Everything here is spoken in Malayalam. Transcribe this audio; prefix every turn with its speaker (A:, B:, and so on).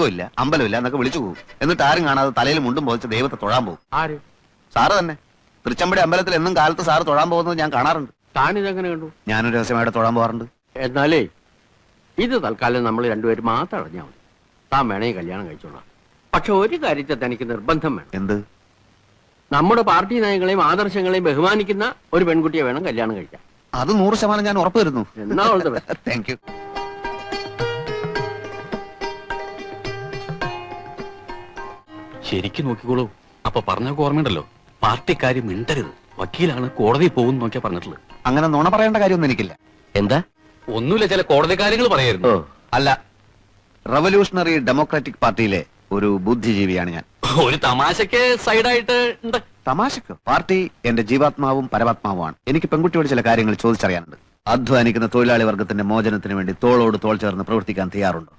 A: ദൈവമില്ല, അമ്പലമില്ല എന്നൊക്കെ വിളിച്ചു പോകും. എന്നിട്ട് ആരും കാണാതെ തലയിൽ മുണ്ടും പോയിച്ച് ദൈവത്തെ തൊഴാൻ പോകും.
B: ആര്?
A: സാറ് തന്നെ. തൃച്ചമ്പടി അമ്പലത്തിൽ എന്നും കാലത്ത് സാറ് തൊഴാൻ പോകുന്നത് ഞാൻ കാണാറുണ്ട്.
B: താനിതെങ്ങനെ കണ്ടു?
A: ഞാനൊരു രഹസ്യമായിട്ട് തൊഴാൻ പോകാറുണ്ട്.
B: എന്നാലേ ഇത് തൽക്കാലം നമ്മൾ രണ്ടുപേരും മാത്രം അറിഞ്ഞാൽ മതി. താൻ വേണേ കല്യാണം കഴിച്ചോളാം. പക്ഷെ ഒരു കാര്യത്തെ തനിക്ക് നിർബന്ധം വേണം.
A: എന്ത്?
B: നമ്മുടെ പാർട്ടി നയങ്ങളെയും ആദർശങ്ങളെയും ബഹുമാനിക്കുന്ന ഒരു പെൺകുട്ടിയെ വേണം കല്യാണം കഴിക്കാൻ.
A: അത് 100% ഞാൻ ഉറപ്പ് തരുന്നു.
B: എന്നാ
A: താങ്ക് യു.
C: ശരിക്കും നോക്കിക്കോളൂ. അപ്പൊ പറഞ്ഞൊക്കെ ഓർമ്മയുണ്ടല്ലോ, പാർട്ടിക്കാര് മിണ്ടരുത്, വക്കീലാണ്, കോടതി പോകും നോക്കിയാ പറഞ്ഞിട്ടുള്ളത്.
A: അങ്ങനെ നുണ പറയേണ്ട കാര്യമൊന്നും എനിക്കില്ല.
C: എന്താ? ഒന്നുമില്ല, ചില കോടതി കാര്യങ്ങൾ പറയായിരുന്നു.
A: അല്ല, റവല്യൂഷണറി ഡെമോക്രാറ്റിക് പാർട്ടിയിലെ ഒരു ബുദ്ധിജീവിയാണ് ഞാൻ.
C: ഒരു തമാശക്ക് സൈഡായിട്ട് ഉണ്ട്.
A: തമാശക്ക്? പാർട്ടി എന്റെ ജീവാത്മാവും പരമാത്മാവുമാണ്. എനിക്ക് പെൺകുട്ടിയോട് ചില കാര്യങ്ങൾ ചോദിച്ചറിയാനുണ്ട്. അധ്വാനിക്കുന്ന തൊഴിലാളി വർഗത്തിന്റെ മോചനത്തിന് വേണ്ടി തോളോട് തോൾ ചേർന്ന് പ്രവർത്തിക്കാൻ തയ്യാറുണ്ടോ?